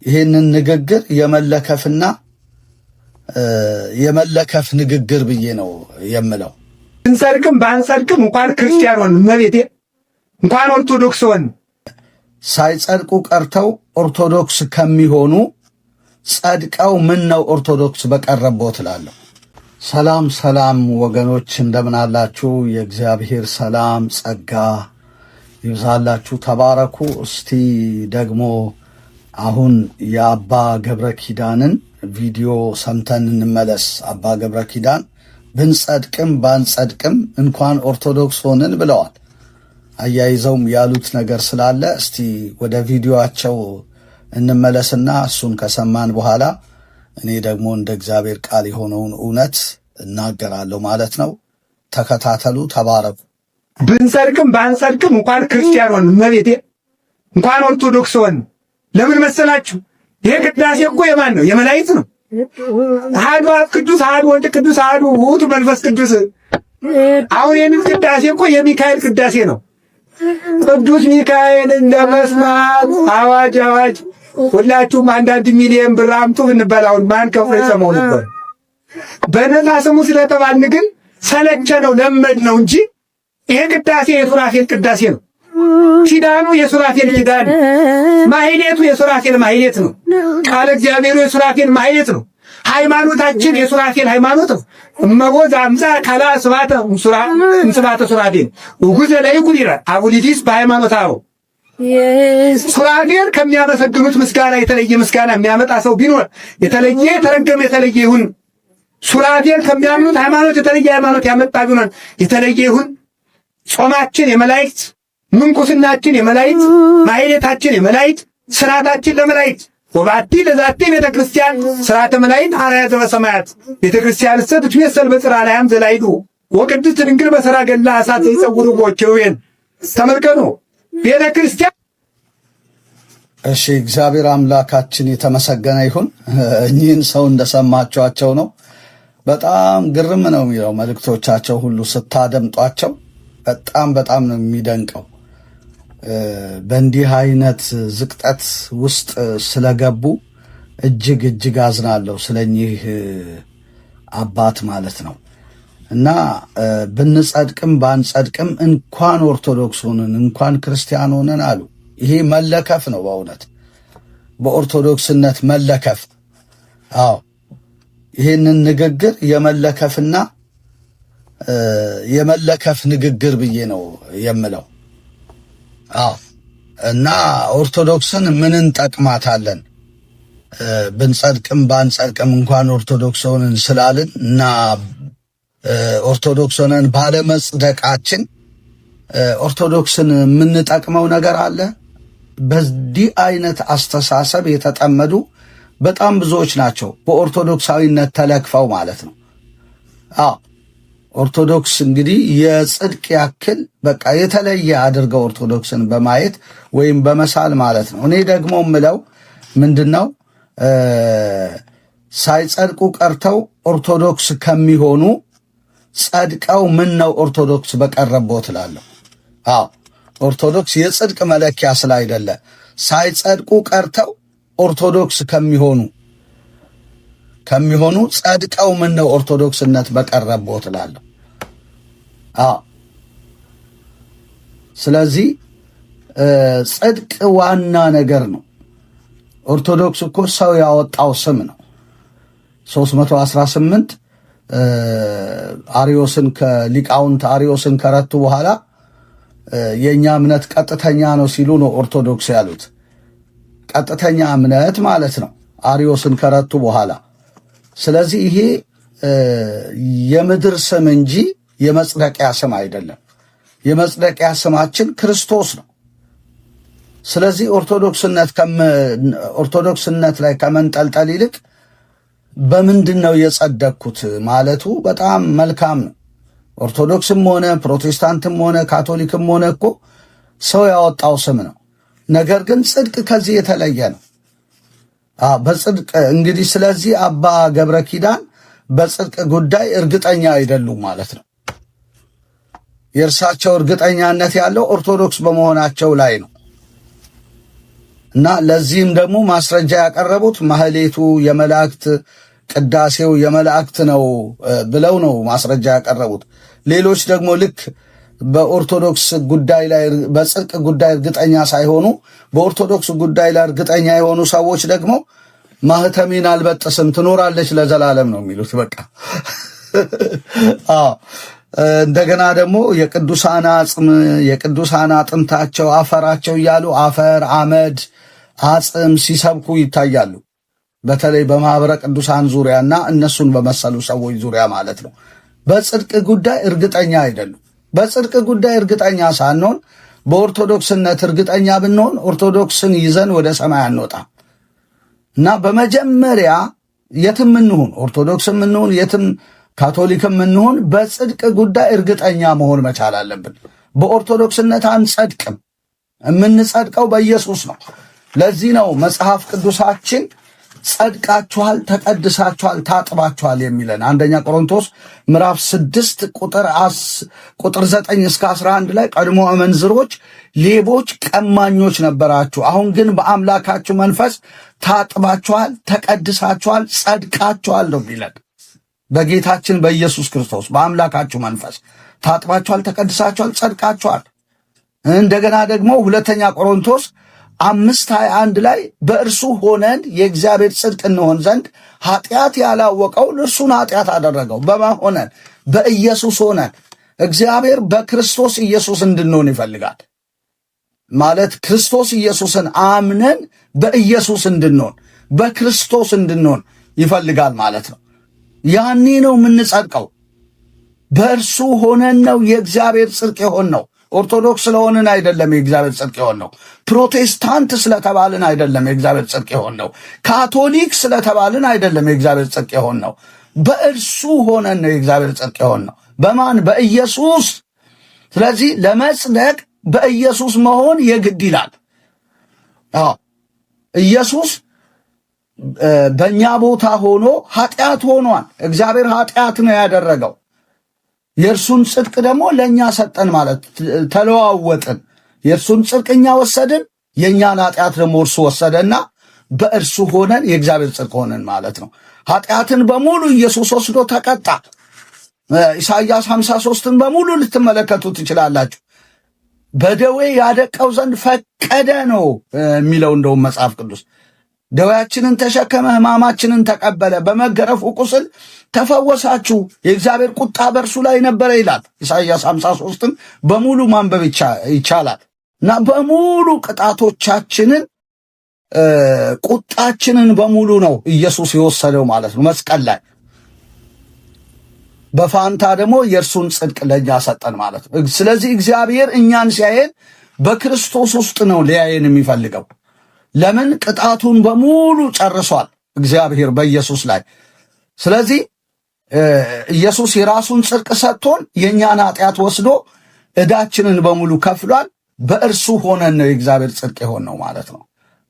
ይህንን ንግግር የመለከፍ ንግግር ብዬ ነው የምለው። እንጸድቅም ባንጸድቅም እንኳን ክርስቲያን ሆን መቤቴ እንኳን ኦርቶዶክስ ሆን ሳይጸድቁ ቀርተው ኦርቶዶክስ ከሚሆኑ ጸድቀው ምን ነው ኦርቶዶክስ በቀረቦት እላለሁ። ሰላም ሰላም ወገኖች እንደምን አላችሁ? የእግዚአብሔር ሰላም ጸጋ ይብዛላችሁ፣ ተባረኩ። እስቲ ደግሞ አሁን የአባ ገብረ ኪዳንን ቪዲዮ ሰምተን እንመለስ። አባ ገብረ ኪዳን ብንጸድቅም ባንጸድቅም እንኳን ኦርቶዶክስ ሆንን ብለዋል። አያይዘውም ያሉት ነገር ስላለ እስቲ ወደ ቪዲዮአቸው እንመለስና እሱን ከሰማን በኋላ እኔ ደግሞ እንደ እግዚአብሔር ቃል የሆነውን እውነት እናገራለሁ ማለት ነው። ተከታተሉ፣ ተባረኩ። ብንጸድቅም ባንጸድቅም እንኳን ክርስቲያን ሆን መቤቴ እንኳን ኦርቶዶክስ ሆን። ለምን መሰላችሁ? ይሄ ቅዳሴ እኮ የማን ነው? የመላእክት ነው። አሐዱ አብ ቅዱስ፣ አሐዱ ወልድ ቅዱስ፣ አሐዱ ውእቱ መንፈስ ቅዱስ። አሁን ይህንን ቅዳሴ እኮ የሚካኤል ቅዳሴ ነው። ቅዱስ ሚካኤልን ለመስማት አዋጅ አዋጅ! ሁላችሁም አንዳንድ ሚሊዮን ብር አምጡ ብንባል አሁን ማን ከፍሎ ይሰማው ነበር? በነፃ ስሙ ስለተባልን ግን ሰለቸ ነው ለመድ ነው እንጂ ይሄ ቅዳሴ የሱራፌል ቅዳሴ ነው። ኪዳኑ የሱራፌል ኪዳን፣ ማሕሌቱ የሱራፌል ማሕሌት ነው። ቃለ እግዚአብሔሩ የሱራፌል ማሕሌት ነው። ሃይማኖታችን የሱራፌል ሃይማኖት ነው። እመቦ ዘአምፃ ካላ ስባተ እንስባተ ሱራፌል ውጉዘ ለይኩን ይላል አቡሊዲስ በሃይማኖት አበው። ሱራፌል ከሚያመሰግኑት ምስጋና የተለየ ምስጋና የሚያመጣ ሰው ቢኖር የተለየ የተረገመ የተለየ ይሁን። ሱራፌል ከሚያምኑት ሃይማኖት የተለየ ሃይማኖት ያመጣ ቢሆን የተለየ ይሁን። ጾማችን የመላእክት፣ ምንኩስናችን የመላእክት፣ ማሕሌታችን የመላእክት፣ ስርዓታችን ለመላእክት ወባቲ ለዛቲ ቤተ ክርስቲያን ስርዓተ መላእክት አርአያ ዘበሰማያት ቤተ ክርስቲያን ትትሜሰል በጽርሐ አርያም ዘላይዱ ወቅድስት ድንግል በሰረገላ እሳት ይጸውሩ ኪሩቤል። ተመልከቱ ቤተ ክርስቲያን። እሺ፣ እግዚአብሔር አምላካችን የተመሰገነ ይሁን። እኚህን ሰው እንደሰማችኋቸው ነው። በጣም ግርም ነው የሚለው መልእክቶቻቸው ሁሉ ስታደምጧቸው በጣም ነው የሚደንቀው። በእንዲህ አይነት ዝቅጠት ውስጥ ስለገቡ እጅግ አዝናለሁ ስለኚህ አባት ማለት ነው። እና ብንጸድቅም ባንጸድቅም እንኳን ኦርቶዶክስ ሆነን እንኳን ክርስቲያን ሆነን አሉ። ይሄ መለከፍ ነው በእውነት በኦርቶዶክስነት መለከፍ። አዎ ይህንን ንግግር የመለከፍ ንግግር ብዬ ነው የምለው። አዎ እና ኦርቶዶክስን ምን እንጠቅማታለን? ብንጸድቅም ባንጸድቅም እንኳን ኦርቶዶክስ ሆነን ስላልን እና ኦርቶዶክስ ሆነን ባለመጽደቃችን ኦርቶዶክስን የምንጠቅመው ነገር አለ? በዚህ አይነት አስተሳሰብ የተጠመዱ በጣም ብዙዎች ናቸው፣ በኦርቶዶክሳዊነት ተለክፈው ማለት ነው። አዎ ኦርቶዶክስ እንግዲህ የጽድቅ ያክል በቃ የተለየ አድርገው ኦርቶዶክስን በማየት ወይም በመሳል ማለት ነው። እኔ ደግሞ ምለው ምንድነው ሳይጸድቁ ቀርተው ኦርቶዶክስ ከሚሆኑ ጸድቀው ምን ነው ኦርቶዶክስ በቀረቦት እላለሁ። አዎ ኦርቶዶክስ የጽድቅ መለኪያ ስላይደለ ሳይጸድቁ ቀርተው ኦርቶዶክስ ከሚሆኑ ጸድቀው ምን ነው ኦርቶዶክስነት በቀረቦት እላለሁ። አዎ ስለዚህ ጽድቅ ዋና ነገር ነው። ኦርቶዶክስ እኮ ሰው ያወጣው ስም ነው። 318 ሊቃውንት አርዮስን ከረቱ በኋላ የኛ እምነት ቀጥተኛ ነው ሲሉ ነው ኦርቶዶክስ ያሉት። ቀጥተኛ እምነት ማለት ነው አርዮስን ከረቱ በኋላ። ስለዚህ ይሄ የምድር ስም እንጂ የመጽደቂያ ስም አይደለም። የመጽደቂያ ስማችን ክርስቶስ ነው። ስለዚህ ኦርቶዶክስነት ላይ ከመንጠልጠል ይልቅ በምንድን ነው የጸደቅኩት ማለቱ በጣም መልካም ነው። ኦርቶዶክስም ሆነ ፕሮቴስታንትም ሆነ ካቶሊክም ሆነ እኮ ሰው ያወጣው ስም ነው። ነገር ግን ጽድቅ ከዚህ የተለየ ነው። በጽድቅ እንግዲህ ስለዚህ አባ ገብረ ኪዳን በጽድቅ ጉዳይ እርግጠኛ አይደሉም ማለት ነው። የእርሳቸው እርግጠኛነት ያለው ኦርቶዶክስ በመሆናቸው ላይ ነው። እና ለዚህም ደግሞ ማስረጃ ያቀረቡት ማህሌቱ የመላእክት ቅዳሴው የመላእክት ነው ብለው ነው ማስረጃ ያቀረቡት። ሌሎች ደግሞ ልክ በኦርቶዶክስ ጉዳይ ላይ በጽድቅ ጉዳይ እርግጠኛ ሳይሆኑ በኦርቶዶክስ ጉዳይ ላይ እርግጠኛ የሆኑ ሰዎች ደግሞ ማህተሜን አልበጥስም ትኖራለች ለዘላለም ነው የሚሉት። በቃ እንደገና ደግሞ የቅዱሳን አጽም የቅዱሳን አጥንታቸው አፈራቸው እያሉ አፈር አመድ አጽም ሲሰብኩ ይታያሉ። በተለይ በማህበረ ቅዱሳን ዙሪያና እነሱን በመሰሉ ሰዎች ዙሪያ ማለት ነው። በጽድቅ ጉዳይ እርግጠኛ አይደሉም። በጽድቅ ጉዳይ እርግጠኛ ሳንሆን በኦርቶዶክስነት እርግጠኛ ብንሆን ኦርቶዶክስን ይዘን ወደ ሰማይ አንወጣም እና በመጀመሪያ የትም እንሁን ኦርቶዶክስም እንሁን የትም ካቶሊክም እንሁን በጽድቅ ጉዳይ እርግጠኛ መሆን መቻል አለብን። በኦርቶዶክስነት አንጸድቅም። የምንጸድቀው በኢየሱስ ነው። ለዚህ ነው መጽሐፍ ቅዱሳችን ጸድቃችኋል፣ ተቀድሳችኋል፣ ታጥባችኋል የሚለን አንደኛ ቆሮንቶስ ምዕራፍ 6 ቁጥር 9 እስከ 11 ላይ ቀድሞ አመንዝሮች፣ ሌቦች፣ ቀማኞች ነበራችሁ፣ አሁን ግን በአምላካችሁ መንፈስ ታጥባችኋል፣ ተቀድሳችኋል፣ ጸድቃችኋል ነው የሚለን። በጌታችን በኢየሱስ ክርስቶስ በአምላካችሁ መንፈስ ታጥባችኋል፣ ተቀድሳችኋል፣ ጸድቃችኋል። እንደገና ደግሞ ሁለተኛ ቆሮንቶስ 5:21 ላይ በእርሱ ሆነን የእግዚአብሔር ጽድቅ እንሆን ዘንድ ኃጢአት ያላወቀውን እርሱን ኃጢአት አደረገው። በማን ሆነን? በኢየሱስ ሆነን። እግዚአብሔር በክርስቶስ ኢየሱስ እንድንሆን ይፈልጋል። ማለት ክርስቶስ ኢየሱስን አምነን በኢየሱስ እንድንሆን በክርስቶስ እንድንሆን ይፈልጋል ማለት ነው። ያኔ ነው የምንጸድቀው። በእርሱ ሆነን ነው የእግዚአብሔር ጽድቅ የሆን ነው። ኦርቶዶክስ ስለሆንን አይደለም የእግዚአብሔር ጽድቅ የሆን ነው። ፕሮቴስታንት ስለተባልን አይደለም የእግዚአብሔር ጽድቅ የሆን ነው። ካቶሊክ ስለተባልን አይደለም የእግዚአብሔር ጽድቅ የሆን ነው። በእርሱ ሆነን ነው የእግዚአብሔር ጽድቅ የሆን ነው። በማን? በኢየሱስ። ስለዚህ ለመጽደቅ በኢየሱስ መሆን የግድ ይላል። ኢየሱስ በእኛ ቦታ ሆኖ ኃጢአት ሆኗል። እግዚአብሔር ኃጢአት ነው ያደረገው። የእርሱን ጽድቅ ደግሞ ለእኛ ሰጠን ማለት ተለዋወጥን። የእርሱን ጽድቅ እኛ ወሰድን፣ የእኛን ኃጢአት ደግሞ እርሱ ወሰደና በእርሱ ሆነን የእግዚአብሔር ጽድቅ ሆነን ማለት ነው። ኃጢአትን በሙሉ ኢየሱስ ወስዶ ተቀጣ። ኢሳይያስ 53ን በሙሉ ልትመለከቱ ትችላላችሁ። በደዌ ያደቀው ዘንድ ፈቀደ ነው የሚለው እንደውም መጽሐፍ ቅዱስ። ደዌያችንን ተሸከመ፣ ሕማማችንን ተቀበለ፣ በመገረፉ ቁስል ተፈወሳችሁ፣ የእግዚአብሔር ቁጣ በእርሱ ላይ ነበረ ይላል። ኢሳይያስ 53ን በሙሉ ማንበብ ይቻላል። እና በሙሉ ቅጣቶቻችንን ቁጣችንን በሙሉ ነው ኢየሱስ የወሰደው ማለት ነው መስቀል ላይ። በፋንታ ደግሞ የእርሱን ጽድቅ ለእኛ ሰጠን ማለት ነው። ስለዚህ እግዚአብሔር እኛን ሲያየን በክርስቶስ ውስጥ ነው ሊያየን የሚፈልገው። ለምን? ቅጣቱን በሙሉ ጨርሷል እግዚአብሔር በኢየሱስ ላይ። ስለዚህ ኢየሱስ የራሱን ጽድቅ ሰጥቶን የእኛን ኃጢአት ወስዶ ዕዳችንን በሙሉ ከፍሏል። በእርሱ ሆነን ነው የእግዚአብሔር ጽድቅ የሆን ነው ማለት ነው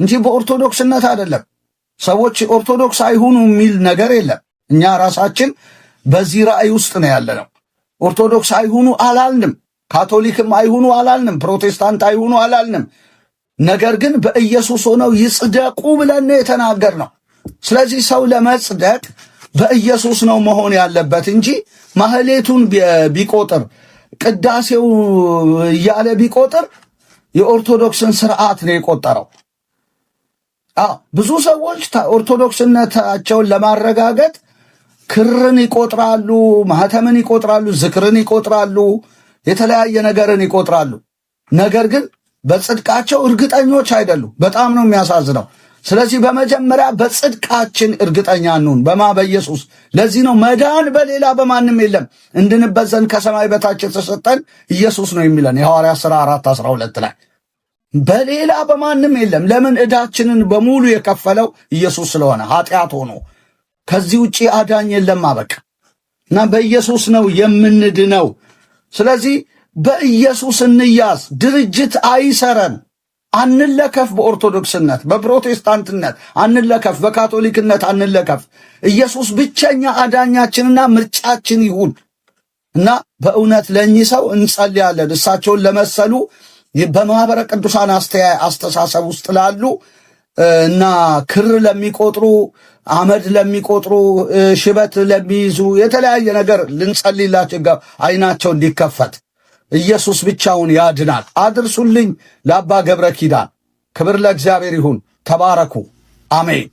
እንጂ በኦርቶዶክስነት አይደለም። ሰዎች ኦርቶዶክስ አይሁኑ የሚል ነገር የለም። እኛ ራሳችን በዚህ ራእይ ውስጥ ነው ያለነው። ኦርቶዶክስ አይሁኑ አላልንም፣ ካቶሊክም አይሁኑ አላልንም፣ ፕሮቴስታንት አይሁኑ አላልንም። ነገር ግን በኢየሱስ ሆነው ይጽደቁ ብለን ነው የተናገርነው። ስለዚህ ሰው ለመጽደቅ በኢየሱስ ነው መሆን ያለበት እንጂ ማህሌቱን ቢቆጥር ቅዳሴው እያለ ቢቆጥር የኦርቶዶክስን ስርዓት ነው የቆጠረው። ብዙ ሰዎች ኦርቶዶክስነታቸውን ለማረጋገጥ ክርን ይቆጥራሉ፣ ማህተምን ይቆጥራሉ፣ ዝክርን ይቆጥራሉ፣ የተለያየ ነገርን ይቆጥራሉ። ነገር ግን በጽድቃቸው እርግጠኞች አይደሉም። በጣም ነው የሚያሳዝነው። ስለዚህ በመጀመሪያ በጽድቃችን እርግጠኛ እንሁን። በኢየሱስ። ለዚህ ነው መዳን በሌላ በማንም የለም እንድንበት ዘንድ ከሰማይ በታች የተሰጠን ኢየሱስ ነው የሚለን የሐዋርያት ሥራ 4:12 ላይ። በሌላ በማንም የለም። ለምን? ዕዳችንን በሙሉ የከፈለው ኢየሱስ ስለሆነ ኃጢአት ሆኖ ከዚህ ውጪ አዳኝ የለም። አበቃ እና በኢየሱስ ነው የምንድነው። ስለዚህ በኢየሱስ እንያዝ። ድርጅት አይሰረን። አንለከፍ። በኦርቶዶክስነት በፕሮቴስታንትነት አንለከፍ፣ በካቶሊክነት አንለከፍ። ኢየሱስ ብቸኛ አዳኛችንና ምርጫችን ይሁን እና በእውነት ለእኚህ ሰው እንጸልያለን። እሳቸውን ለመሰሉ በማኅበረ ቅዱሳን አስተሳሰብ ውስጥ ላሉ እና ክር ለሚቆጥሩ፣ አመድ ለሚቆጥሩ፣ ሽበት ለሚይዙ የተለያየ ነገር ልንጸልይላቸው አይናቸው እንዲከፈት። ኢየሱስ ብቻውን ያድናል። አድርሱልኝ ለአባ ገብረ ኪዳን። ክብር ለእግዚአብሔር ይሁን። ተባረኩ። አሜን።